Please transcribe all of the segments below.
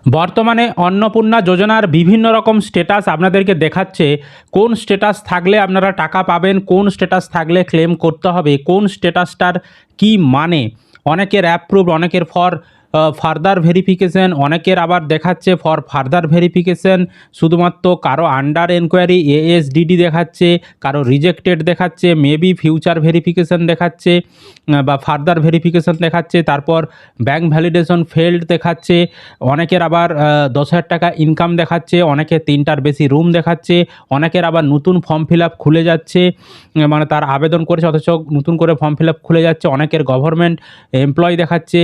বর্তমানে অন্নপূর্ণা যোজনার বিভিন্ন রকম স্ট্যাটাস আপনাদেরকে দেখাচ্ছে। কোন স্ট্যাটাস থাকলে আপনারা টাকা পাবেন, কোন স্ট্যাটাস থাকলে ক্লেম করতে হবে, কোন স্ট্যাটাসটার কি মানে। অনেকের অ্যাপ্রুভড, অনেকের ফর ফার্দার ভেরিফিকেশন, অনেকের আবার দেখাচ্ছে ফর ফার্দার ভেরিফিকেশন। শুধুমাত্র কারো আন্ডার এনকোয়ারি এএসডিডি দেখাচ্ছে, কারো রিজেক্টেড দেখাচ্ছে, মেবি ফিউচার ভেরিফিকেশন দেখাচ্ছে বা ফার্দার ভেরিফিকেশন দেখাচ্ছে। তারপর ব্যাঙ্ক ভ্যালিডেশন ফেল্ড দেখাচ্ছে। অনেকের আবার 10,000 টাকা ইনকাম দেখাচ্ছে, অনেকের 3টার বেশি রুম দেখাচ্ছে, অনেকের আবার নতুন ফর্ম ফিল আপ খুলে যাচ্ছে, মানে তার আবেদন করেছে অথচ নতুন করে ফর্ম ফিল আপ খুলে যাচ্ছে। অনেকের গভর্নমেন্ট এমপ্লয় দেখাচ্ছে,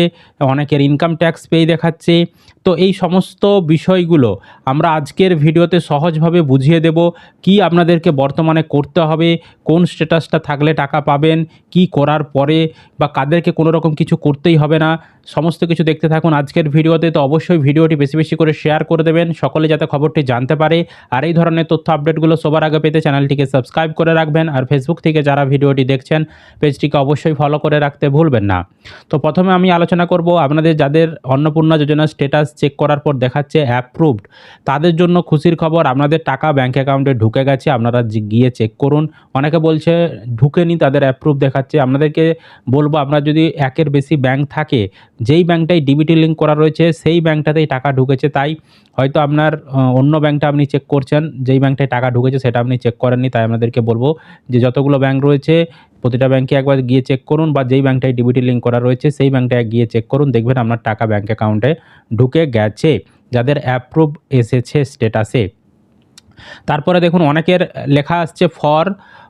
অনেকের ইনকাম ট্যাক্স পেই দেখাচ্ছে। তো এই সমস্ত বিষয়গুলো আমরা আজকের ভিডিওতে সহজভাবে বুঝিয়ে দেব। কি আপনাদেরকে বর্তমানে করতে হবে, কোন স্ট্যাটাসটা থাকলে টাকা পাবেন, কি করার পরে, বা কাদেরকে কোনো রকম কিছু করতেই হবে না, সমস্ত কিছু দেখতে থাকুন আজকের ভিডিওতে। তো অবশ্যই ভিডিওটি বেশি বেশি করে শেয়ার করে দেবেন, সকলে যাতে খবরটি জানতে পারে। আর এই ধরনের তথ্য আপডেটগুলো সবার আগে পেতে চ্যানেলটিকে সাবস্ক্রাইব করে রাখবেন। আর ফেসবুক থেকে যারা ভিডিওটি দেখছেন পেজটিকে অবশ্যই ফলো করে রাখতে ভুলবেন না। তো প্রথমে আমি আলোচনা করব আপনাদের যাদের অন্নপূর্ণা যোজনার স্ট্যাটাস চেক করার পর দেখাচ্ছে অ্যাপ্রুভড, তাদের জন্য খুশির খবর, আপনাদের টাকা ব্যাঙ্ক অ্যাকাউন্টে ঢুকে গেছে। আপনারা গিয়ে চেক করুন। অনেকে বলছে ঢুকেনি, তাদের অ্যাপ্রুভ দেখাচ্ছে। আপনাদেরকে বলবো, আপনার যদি একের বেশি ব্যাঙ্ক থাকে, যেই ব্যাঙ্কটাই ডিবিটি লিঙ্ক করা রয়েছে সেই ব্যাঙ্কটাতেই টাকা ঢুকেছে। তাই হয়তো আপনার অন্য ব্যাঙ্কটা আপনি চেক করছেন, যেই ব্যাঙ্কটায় টাকা ঢুকেছে সেটা আপনি চেক করেননি। তাই আপনাদেরকে বলবো যে যতগুলো ব্যাঙ্ক রয়েছে প্রতিটা ব্যাঙ্কে একবার গিয়ে চেক করুন, বা যেই ব্যাঙ্কটায় ডিবিটি লিঙ্ক করা রয়েছে সেই ব্যাঙ্কটায় গিয়ে চেক করুন, দেখবেন আপনার টাকা ব্যাঙ্ক অ্যাকাউন্টে ঢুকে গেছে যাদের অ্যাপ্রুভ এসেছে স্ট্যাটাসে। তারপরে দেখুন অনেকের লেখা আসছে ফর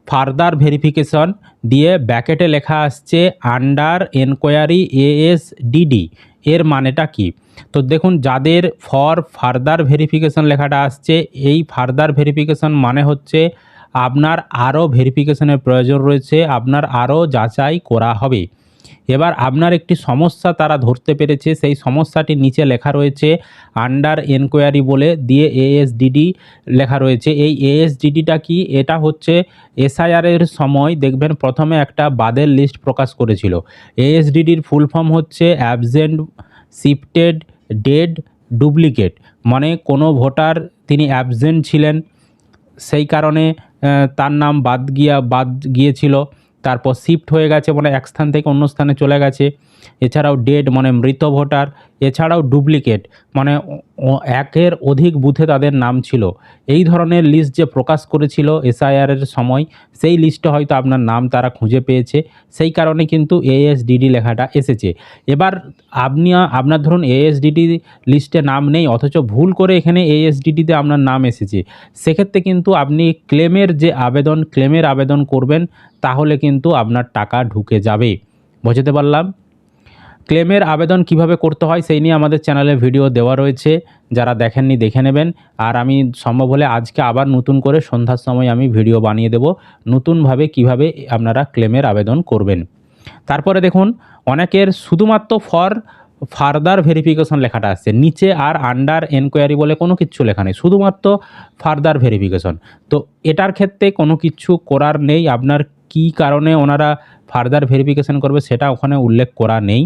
ফার্দার ভেরিফিকেশন, দিয়ে ব্যাকেটে লেখা আসছে আন্ডার এনকোয়ারি এএসডিডি। এর মানেটা কি? তো দেখুন, যাদের ফর ফার্দার ভেরিফিকেশন লেখাটা আসছে, এই ফার্দার ভেরিফিকেশন মানে হচ্ছে আপনার আরও ভেরিফিকেশনের প্রয়োজন রয়েছে, আপনার আরও যাচাই করা হবে। এবার আপনার একটি সমস্যা তারা ধরতে পেরেছে, সেই সমস্যাটির নিচে লেখা রয়েছে আন্ডার এনকোয়ারি বলে, দিয়ে এএসডিডি লেখা রয়েছে। এই এএসডিডিটা কি? এটা হচ্ছে এসআইআরের সময় দেখবেন প্রথমে একটা বাদের লিস্ট প্রকাশ করেছিল। এএসডিডির ফুল ফর্ম হচ্ছে অ্যাবসেন্ট, শিফটেড, ডেড, ডুপ্লিকেট। মানে কোনো ভোটার তিনি অ্যাবসেন্ট ছিলেন, সেই কারণে তার নাম বাদ গিয়েছিল। তারপর শিফট হয়ে গেছে, মানে এক স্থান থেকে অন্য স্থানে চলে গেছে। এছাড়াও ডেড মানে মৃত ভোটার। এছাড়াও ডুপ্লিকেট মানে একের অধিক বুথে তাদের নাম ছিল। এই ধরনের লিস্ট যে প্রকাশ করেছিল এসআইআরের সময়, সেই লিস্টে হয়তো আপনার নাম তারা খুঁজে পেয়েছে, সেই কারণে কিন্তু এএসডিডি লেখাটা এসেছে। এবার আপনার ধরুন এএসডিডি লিস্টে নাম নেই, অথচ ভুল করে এখানে এএসডিডিতে আপনার নাম এসেছে। সেক্ষেত্রে কিন্তু আপনি ক্লেমের আবেদন করবেন, তাহলে কিন্তু আপনার টাকা ঢুকে যাবে। বুঝতে পারলাম। ক্লেমের আবেদন কিভাবে করতে হয় সেই নিয়ে আমাদের চ্যানেলে ভিডিও দেওয়া রয়েছে, যারা দেখেননি দেখে নেবেন। আর আমি সম্ভব হলে আজকে আবার নতুন করে সন্ধ্যার সময় আমি ভিডিও বানিয়ে দেব নতুনভাবে কিভাবে আপনারা ক্লেমের আবেদন করবেন। তারপরে দেখুন অনেকের শুধুমাত্র ফর ফার্দার ভেরিফিকেশন লেখাটা আসছে নিচে, আর আন্ডার এনকোয়ারি বলে কোনো কিছু লেখা নেই, শুধুমাত্র ফার্দার ভেরিফিকেশন। তো এটার ক্ষেত্রে কোনো কিছু করার নেই। আপনার কী কারণে ওনারা ফার্দার ভেরিফিকেশন করবে সেটা ওখানে উল্লেখ করা নেই।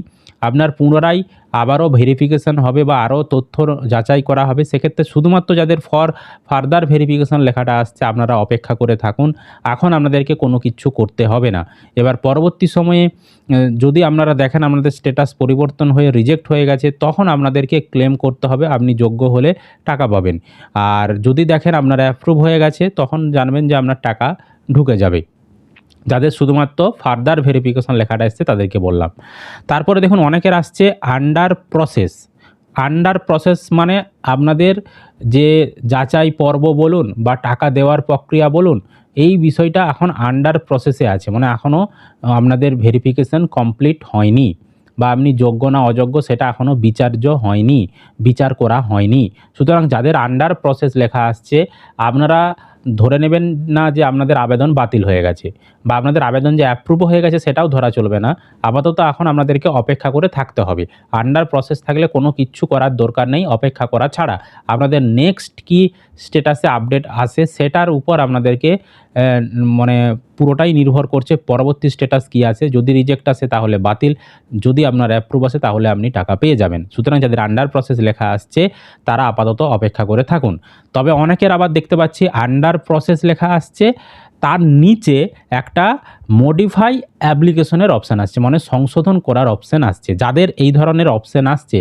আপনার পুনরায় আবারও ভেরিফিকেশন হবে বা আরও তথ্য যাচাই করা হবে। সেক্ষেত্রে শুধুমাত্র যাদের ফর ফার্দার ভেরিফিকেশন লেখাটা আসছে আপনারা অপেক্ষা করে থাকুন, এখন আপনাদেরকে কোনো কিছু করতে হবে না। এবার পরবর্তী সময়ে যদি আপনারা দেখেন আপনাদের স্ট্যাটাস পরিবর্তন হয়ে রিজেক্ট হয়ে গেছে, তখন আপনাদেরকে ক্লেম করতে হবে, আপনি যোগ্য হলে টাকা পাবেন। আর যদি দেখেন আপনার অ্যাপ্রুভ হয়ে গেছে, তখন জানবেন যে আপনার টাকা ঢুকে যাবে। যাদের শুধুমাত্র ফার্দার ভেরিফিকেশন লেখাটা এসছে তাদেরকে বললাম। তারপরে দেখুন অনেকের আসছে আন্ডার প্রসেস। আন্ডার প্রসেস মানে আপনাদের যে যাচাই পর্ব বলুন বা টাকা দেওয়ার প্রক্রিয়া বলুন, এই বিষয়টা এখন আন্ডার প্রসেসে আছে, মানে এখনও আপনাদের ভেরিফিকেশন কমপ্লিট হয়নি, বা আপনি যোগ্য না অযোগ্য সেটা এখনও বিচার করা হয়নি। সুতরাং যাদের আন্ডার প্রসেস লেখা আসছে, আপনারা ধরে নেবেন না যে আপনাদের আবেদন বাতিল হয়ে গেছে, বা আপনাদের আবেদন যে অ্যাপ্রুভ হয়ে গেছে সেটাও ধরা চলবে না। আপাতত এখন আপনাদেরকে অপেক্ষা করে থাকতে হবে। আন্ডার প্রসেস থাকলে কোনো কিচ্ছু করার দরকার নেই, অপেক্ষা করা ছাড়া। আপনাদের নেক্সট কি স্ট্যাটাসে আপডেট আসে সেটার উপর আপনাদেরকে মানে পুরোটাই নির্ভর করছে পরবর্তী স্ট্যাটাস কী আছে। যদি রিজেক্ট আসে তাহলে বাতিল, যদি আপনার অ্যাপ্রুভ আসে তাহলে আপনি টাকা পেয়ে যাবেন। সুতরাং যাদের আন্ডার প্রসেস লেখা আসছে তারা আপাতত অপেক্ষা করে থাকুন। তবে অনেকের আবার দেখতে পাচ্ছি আন্ডার প্রসেস লেখা আসছে, তার নিচে একটা মডিফাই অ্যাপ্লিকেশনের অপশান আসছে, মানে সংশোধন করার অপশান আসছে। যাদের এই ধরনের অপশান আসছে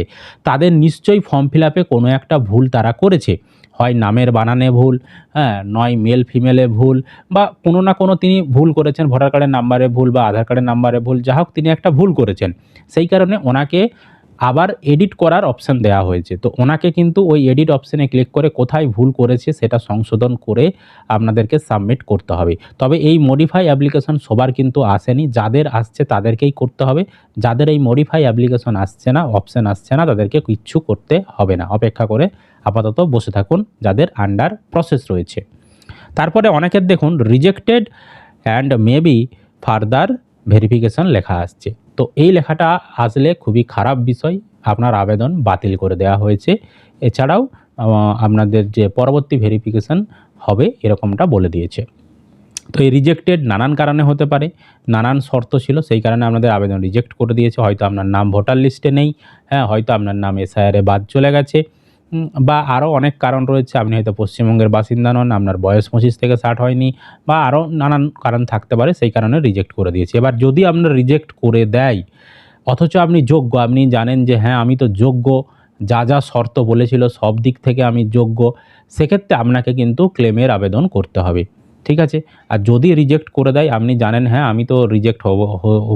তাদের নিশ্চয়ই ফর্ম ফিল আপে কোনো একটা ভুল তারা করেছে, হয় নামের বানানে ভুল, হ্যাঁ, নয় মেল ফিমেলে ভুল, বা কোনো না কোনো তিনি ভুল করেছেন, ভোটার কার্ডের নাম্বারে ভুল বা আধার কার্ডের নাম্বারে ভুল, যা হোক তিনি একটা ভুল করেছেন। সেই কারণে ওনাকে আবার এডিট করার অপশান দেওয়া হয়েছে। তো ওনাকে কিন্তু ওই এডিট অপশানে ক্লিক করে কোথায় ভুল করেছে সেটা সংশোধন করে আপনাদেরকে সাবমিট করতে হবে। তবে এই মডিফাই অ্যাপ্লিকেশন সবার কিন্তু আসেনি, যাদের আসছে তাদেরকেই করতে হবে। যাদের এই মডিফাই অ্যাপ্লিকেশন আসছে না, অপশান আসছে না, তাদেরকে কিচ্ছু করতে হবে না, অপেক্ষা করে আপাতত বসে থাকুন যাদের আন্ডার প্রসেস রয়েছে। তারপরে অনেকের দেখুন rejected and maybe further verification লেখা আসছে। তো এই লেখাটা আসলে খুবই খারাপ বিষয়, আপনার আবেদন বাতিল করে দেওয়া হয়েছে। এছাড়াও আপনাদের যে পরবর্তী ভেরিফিকেশন হবে এরকমটা বলে দিয়েছে। তো এই রিজেক্টেড নানান কারণে হতে পারে, নানান শর্ত ছিল, সেই কারণে আপনাদের আবেদন রিজেক্ট করে দিয়েছে। হয়তো আপনার নাম ভোটার লিস্টে নেই, হ্যাঁ, হয়তো আপনার নাম এসআইআরে বাদ চলে গেছে, বা আরও অনেক কারণ রয়েছে। আপনি হয়তো পশ্চিমবঙ্গের বাসিন্দা নন, আপনার বয়স 25 থেকে 60 হয়নি, বা আরও নানান কারণ থাকতে পারে, সেই কারণে রিজেক্ট করে দিয়েছে। এবার যদি আপনার রিজেক্ট করে দেয় অথচ আপনি যোগ্য, আপনি জানেন যে হ্যাঁ আমি তো যোগ্য, যা যা শর্ত বলেছিল সব দিক থেকে আমি যোগ্য, সেক্ষেত্রে আপনাকে কিন্তু ক্লেমের আবেদন করতে হবে, ঠিক আছে। আর যদি রিজেক্ট করে দেয়, আপনি জানেন হ্যাঁ আমি তো রিজেক্ট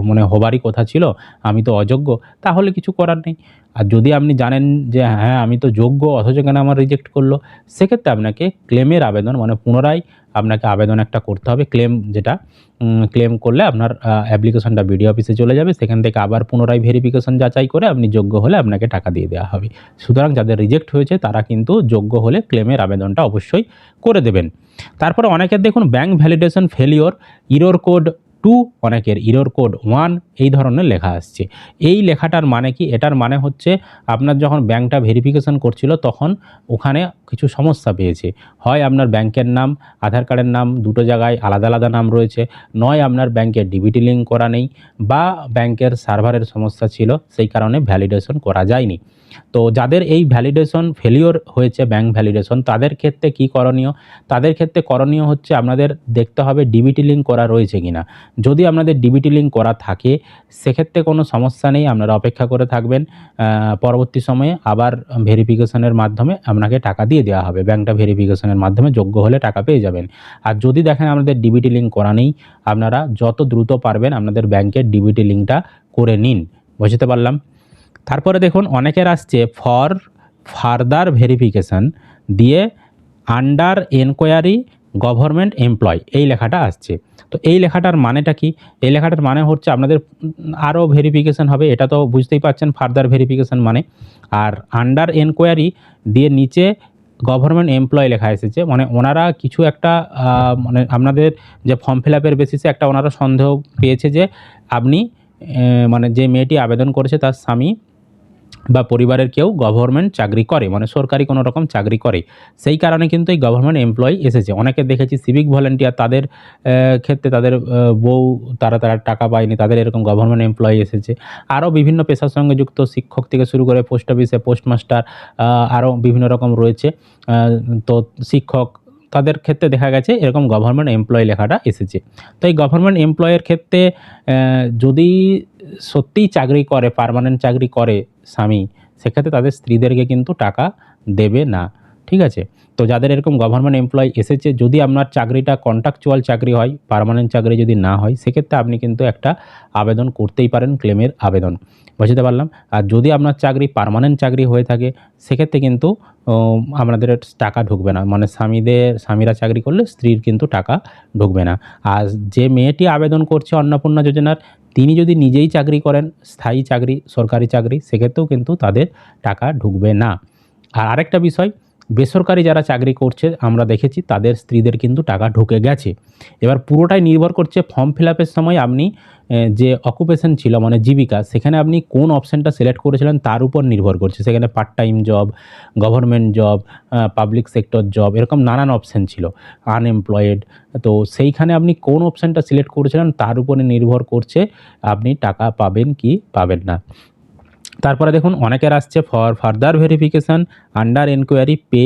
মানে হবারই কথা ছিল, আমি তো অযোগ্য, তাহলে কিছু করার নেই। আর যদি আপনি জানেন যে হ্যাঁ আমি তো যোগ্য অথচ কেন আমার রিজেক্ট করলো, সেক্ষেত্রে আপনাকে ক্লেমের আবেদন, মানে পুনরায় আপনাকে আবেদন একটা করতে হবে। ক্লেম যেটা ক্লেম করলে আপনার অ্যাপ্লিকেশনটা বিডিও অফিসে চলে যাবে, সেখান থেকে আবার পুনরায় ভেরিফিকেশন যাচাই করে আপনি যোগ্য হলে আপনাকে টাকা দিয়ে দেওয়া হবে। সুতরাং যাদের রিজেক্ট হয়েছে তারা কিন্তু যোগ্য হলে ক্লেমের আবেদনটা অবশ্যই করে দেবেন। তারপরে অনেকের দেখুন bank validation failure, error code 2, অনেকের ইরর কোড 1 এই ধরনের লেখা আসছে। এই লেখাটার মানে কি? এটার মানে হচ্ছে আপনার যখন ব্যাঙ্কটা ভেরিফিকেশন করছিল তখন ওখানে কিছু সমস্যা পেয়েছে। হয় আপনার ব্যাংকের নাম, আধার কার্ডের নাম দুটো জায়গায় আলাদা আলাদা নাম রয়েছে, নয় আপনার ব্যাংকের ডিবিটি লিঙ্ক করা নেই, বা ব্যাংকের সার্ভারের সমস্যা ছিল, সেই কারণে ভ্যালিডেশন করা যায়নি। তো যাদের এই ভ্যালিডেশন ফেলিওর হয়েছে, ব্যাঙ্ক ভ্যালিডেশন, তাদের ক্ষেত্রে কি করণীয়? তাদের ক্ষেত্রে করণীয় হচ্ছে আপনাদের দেখতে হবে ডিবিটি লিঙ্ক করা রয়েছে কিনা। যদি আপনাদের ডিবিটি লিঙ্ক করা থাকে সেক্ষেত্রে কোনো সমস্যা নেই, আপনারা অপেক্ষা করে থাকবেন। পরবর্তী সময়ে আবার ভেরিফিকেশনের মাধ্যমে আপনাকে টাকা দিয়ে দেওয়া হবে, ব্যাঙ্কটা ভেরিফিকেশনের মাধ্যমে যোগ্য হলে টাকা পেয়ে যাবেন। আর যদি দেখেন আপনাদের ডিবিটি লিঙ্ক করা নেই, আপনারা যত দ্রুত পারবেন আপনাদের ব্যাঙ্কের ডিবিটি লিঙ্কটা করে নিন। বুঝতে পারলাম। তারপরে দেখুন অনেকের আসছে ফর ফার্দার ভেরিফিকেশান দিয়ে আন্ডার এনকোয়ারি গভর্নমেন্ট এমপ্লয়, এই লেখাটা আসছে। তো এই লেখাটার মানেটা কি? এই লেখাটার মানে হচ্ছে আপনাদের আরও ভেরিফিকেশান হবে, এটা তো বুঝতেই পারছেন ফার্দার ভেরিফিকেশান মানে। আর আন্ডার এনকোয়ারি দিয়ে নিচে গভর্নমেন্ট এমপ্লয় লেখা এসেছে, মানে ওনারা কিছু একটা মানে আপনাদের যে ফর্ম ফিল আপের বেসিসে একটা ওনারা সন্দেহ পেয়েছে যে আপনি মানে যে মেয়েটি আবেদন করেছে তার স্বামী বা পরিবারের কেউ গভর্নমেন্ট চাকরি করে, মানে সরকারি কোনো রকম চাকরি করে, সেই কারণে কিন্তু এই গভর্নমেন্ট এমপ্লয়ি এসেছে। অনেকে দেখেছি সিভিক ভলেন্টিয়ার, তাদের ক্ষেত্রে তাদের বউ তারা টাকা পায়নি, তাদের এরকম গভর্নমেন্ট এমপ্লয়ি এসেছে। আরও বিভিন্ন পেশার সঙ্গে যুক্ত শিক্ষক থেকে শুরু করে পোস্ট অফিসে পোস্টমাস্টার, আরও বিভিন্ন রকম রয়েছে, তো শিক্ষক, তাদের ক্ষেত্রে দেখা গেছে এরকম গভর্নমেন্ট এমপ্লয়ি লেখাটা এসেছে। তো এই গভর্নমেন্ট এমপ্লয়ের ক্ষেত্রে যদি সত্যিই চাকরি করে, পার্মানেন্ট চাকরি করে স্বামী, সেক্ষেত্রে তাদের স্ত্রীদেরকে কিন্তু টাকা দেবে না, ঠিক আছে। তো যাদের এরকম গভর্নমেন্ট এমপ্লয়ি এসেছে, যদি আপনার চাকরিটা কন্ট্রাকচুয়াল চাকরি হয়, পার্মানেন্ট চাকরি যদি না হয়, সেক্ষেত্রে আপনি কিন্তু একটা আবেদন করতেই পারেন, ক্লেমের আবেদন। বুঝতে পারলাম। আর যদি আপনার চাকরি পার্মানেন্ট চাকরি হয়ে থাকে সেক্ষেত্রে কিন্তু আপনাদের টাকা ঢুকবে না, মানে স্বামীরা চাকরি করলে স্ত্রীর কিন্তু টাকা ঢুকবে না। আর যে মেয়েটি আবেদন করছে অন্নপূর্ণা যোজনার, তিনি যদি নিজেই চাকরি করেন, স্থায়ী চাকরি, সরকারি চাকরি, সেক্ষেত্রেও কিন্তু তাদের টাকা ঢুকবে না। আর আরেকটা বিষয়, বেসরকারি যারা চাকরি করছে আমরা দেখেছি তাদের স্ত্রীদের কিন্তু টাকা ঢুকে গেছে। এবার পুরোটাই নির্ভর করছে ফর্ম ফিল আপের সময় আপনি যে অকুপেশন ছিল মানে জীবিকা, সেখানে আপনি কোন অপশানটা সিলেক্ট করেছিলেন তার উপর নির্ভর করছে। সেখানে part time job, government job, public sector job, এরকম নানান অপশান ছিল, আনএমপ্লয়েড। তো সেইখানে আপনি কোন অপশানটা সিলেক্ট করেছিলেন তার উপরে নির্ভর করছে আপনি টাকা পাবেন কি পাবেন না। তারপরে দেখুন অনেকের আসছে for further verification under enquiry pay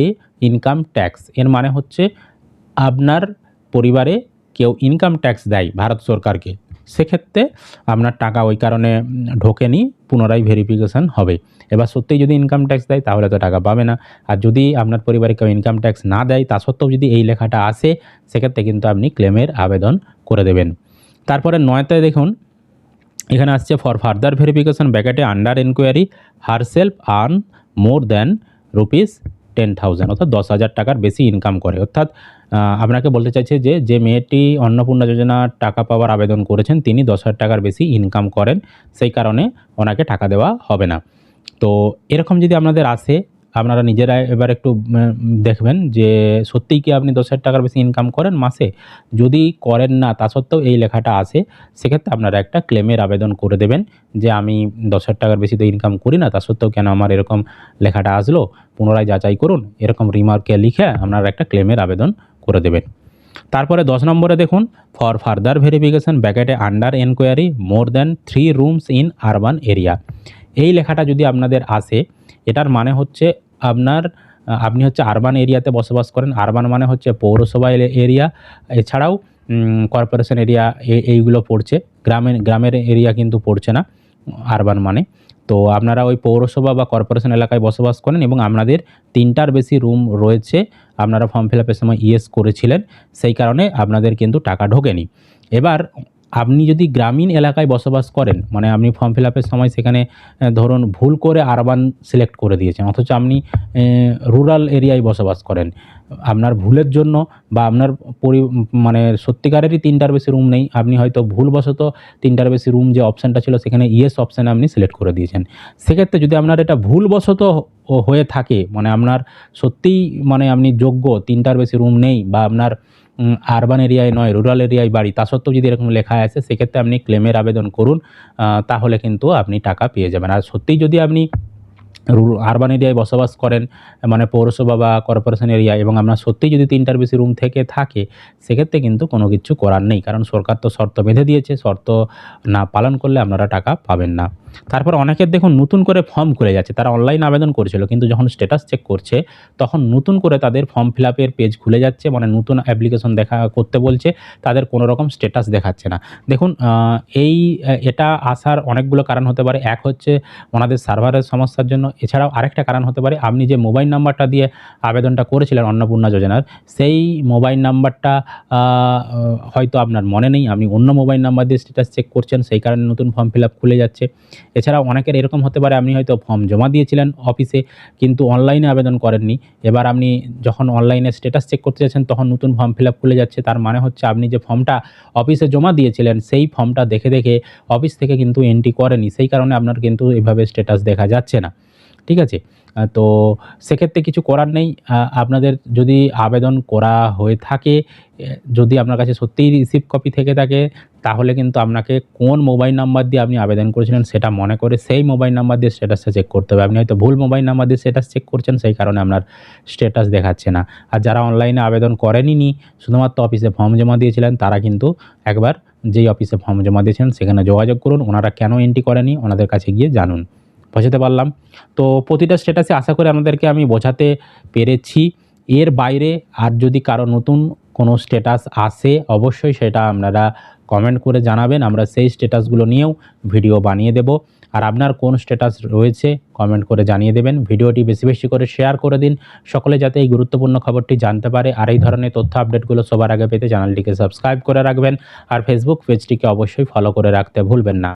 income tax. এর মানে হচ্ছে আপনার পরিবারে কেউ ইনকাম ট্যাক্স দেয় ভারত সরকারকে, সেক্ষেত্রে আপনার টাকা ওই কারণে ঢোকেনি, পুনরায় ভেরিফিকেশান হবে। এবার সত্যিই যদি ইনকাম ট্যাক্স দেয় তাহলে তো টাকা পাবে না। আর যদি আপনার পরিবারে কেউ ইনকাম ট্যাক্স না দেয় তা সত্ত্বেও যদি এই লেখাটা আসে, সেক্ষেত্রে কিন্তু আপনি ক্লেমের আবেদন করে দেবেন। তারপরে 9তে দেখুন এখানে আসছে ফর ফার্দার ভেরিফিকেশন ব্যাকেটে under enquiry herself earn more than ₹10,000, অর্থাৎ 10,000 টাকার বেশি ইনকাম করে। অর্থাৎ আপনাকে বলতে চাইছে যে মেয়েটি অন্নপূর্ণা যোজনার টাকা পাওয়ার আবেদন করেছেন তিনি 10,000 টাকার বেশি ইনকাম করেন, সেই কারণে ওনাকে টাকা দেওয়া হবে না। তো এরকম যদি আপনাদের আসে, আপনারা নিজেরা এবার একটু দেখবেন যে সত্যিই কি আপনি 10,000 টাকার বেশি ইনকাম করেন মাসে। যদি করেন না তা সত্ত্বেও এই লেখাটা আসে, সেক্ষেত্রে আপনারা একটা ক্লেমের আবেদন করে দেবেন যে আমি 10,000 টাকার বেশি তো ইনকাম করি না, তা সত্ত্বেও কেন আমার এরকম লেখাটা আসলো, পুনরায় যাচাই করুন, এরকম রিমার্কে লিখে আপনারা একটা ক্লেমের আবেদন করে দেবেন। তারপরে 10 নম্বরে দেখুন ফর ফার্দার ভেরিফিকেশন ব্যাকেটে under enquiry more than 3 rooms in urban area. এই লেখাটা যদি আপনাদের আসে, এটার মানে হচ্ছে আপনি হচ্ছে আরবান এরিয়াতে বসবাস করেন। আরবান মানে হচ্ছে পৌরসভা এরিয়া, এছাড়াও কর্পোরেশন এরিয়া, এইগুলো পড়ছে। গ্রামের এরিয়া কিন্তু পড়ছে না আরবান মানে। তো আপনারা ওই পৌরসভা বা কর্পোরেশন এলাকায় বসবাস করেন এবং আপনাদের 3টার বেশি রুম রয়েছে, আপনারা ফর্ম ফিল আপের সময় ইয়েস করেছিলেন, সেই কারণে আপনাদের কিন্তু টাকা ঢোকেনি। এবার আপনি যদি গ্রামীণ এলাকায় বসবাস করেন, মানে আপনি ফর্ম ফিল আপের সময় সেখানে ধরুন ভুল করে আরবান সিলেক্ট করে দিয়েছেন, অথচ আপনি রুরাল এরিয়ায় বসবাস করেন, আপনার ভুলের জন্য বা আপনার মানে সত্যিকারেরই 3টার বেশি রুম নেই, আপনি হয়তো ভুলবশত 3টার বেশি রুম যে অপশানটা ছিল সেখানে ইয়েস অপশানে আপনি সিলেক্ট করে দিয়েছেন। সেক্ষেত্রে যদি আপনার এটা ভুলবশত হয়ে থাকে, মানে আপনার সত্যিই মানে আপনি যোগ্য, 3টার বেশি রুম নেই বা আপনার আরবান এরিয়ায় নয় রুরাল এরিয়ায় বাড়ি, তা সত্ত্বেও যদি এরকম লেখা আসে, সেক্ষেত্রে আপনি ক্লেমের আবেদন করুন, তাহলে কিন্তু আপনি টাকা পেয়ে যাবেন। আর সত্যিই যদি আপনি আরবান এরিয়ায় বসবাস করেন, মানে পৌরসভা বা কর্পোরেশন এরিয়া, এবং আপনার সত্যিই যদি 3টার বেশি রুম থেকে থাকে, সেক্ষেত্রে কিন্তু কোনো কিছু করার নেই, কারণ সরকার তো শর্ত বেঁধে দিয়েছে, শর্ত না পালন করলে আপনারা টাকা পাবেন না। তারপর অনেকের দেখুন নতুন করে ফর্ম খুলে যাচ্ছে, তারা অনলাইন আবেদন করেছিল কিন্তু যখন স্ট্যাটাস চেক করছে তখন নতুন করে তাদের ফর্ম ফিল আপের পেজ খুলে যাচ্ছে, মানে নতুন অ্যাপ্লিকেশন করতে বলছে, তাদের কোনো রকম স্ট্যাটাস দেখাচ্ছে না। দেখুন এটা আসার অনেকগুলো কারণ হতে পারে। এক হচ্ছে ওনাদের সার্ভারের সমস্যার জন্য, এছাড়াও আরেকটা কারণ হতে পারে আপনি যে মোবাইল নাম্বারটা দিয়ে আবেদনটা করেছিলেন অন্নপূর্ণা যোজনার, সেই মোবাইল নাম্বারটা হয়তো আপনার মনে নেই, আপনি অন্য মোবাইল নাম্বার দিয়ে স্ট্যাটাস চেক করছেন, সেই কারণে নতুন ফর্ম ফিল আপ খুলে যাচ্ছে। এছাড়াও অনেকের এরকম হতে পারে আপনি হয়তো ফর্ম জমা দিয়েছিলেন অফিসে কিন্তু অনলাইনে আবেদন করেননি, এবার আপনি যখন অনলাইনে স্ট্যাটাস চেক করতে যাচ্ছেন তখন নতুন ফর্ম ফিল আপ খুলে যাচ্ছে। তার মানে হচ্ছে আপনি যে ফর্মটা অফিসে জমা দিয়েছিলেন সেই ফর্মটা দেখে অফিস থেকে কিন্তু এন্ট্রি করেনি, সেই কারণে আপনার কিন্তু এভাবে স্ট্যাটাস দেখা যাচ্ছে না। ঠিক আছে? তো সেক্ষেত্রে কিছু করার নেই। আপনাদের যদি আবেদন করা হয়ে থাকে, যদি আপনার কাছে সত্যিই রিসিভ কপি থেকে থাকে, তাহলে কিন্তু আপনাকে কোন মোবাইল নাম্বার দিয়ে আপনি আবেদন করেছিলেন সেটা মনে করে সেই মোবাইল নাম্বার দিয়ে স্ট্যাটাসটা চেক করতে হবে। আপনি হয়তো ভুল মোবাইল নাম্বার দিয়ে স্ট্যাটাস চেক করছেন, সেই কারণে আপনার স্ট্যাটাস দেখাচ্ছে না। আর যারা অনলাইনে আবেদন করেননি, শুধুমাত্র অফিসে ফর্ম জমা দিয়েছিলেন, তারা কিন্তু একবার যেই অফিসে ফর্ম জমা দিয়েছিলেন সেখানে যোগাযোগ করুন, ওনারা কেন এন্ট্রি করেনি ওনাদের কাছে গিয়ে জানুন। বোঝাতে পারলাম? তো প্রতিটা স্ট্যাটাসে আশা করি আপনাদেরকে আমি বোঝাতে পেরেছি। এর বাইরে আর যদি কারো নতুন কোনো স্ট্যাটাস আসে, অবশ্যই সেটা আপনারা কমেন্ট করে জানাবেন, আমরা সেই স্ট্যাটাসগুলো নিয়েও ভিডিও বানিয়ে দেব। আর আপনার কোন স্ট্যাটাস রয়েছে কমেন্ট করে জানিয়ে দেবেন। ভিডিওটি বেশি বেশি করে শেয়ার করে দিন, সকলে যাতে এই গুরুত্বপূর্ণ খবরটি জানতে পারে। আর এই ধরনের তথ্য আপডেটগুলো সবার আগে পেতে চ্যানেলটিকে সাবস্ক্রাইব করে রাখবেন, আর ফেসবুক পেজটিকে অবশ্যই ফলো করে রাখতে ভুলবেন না।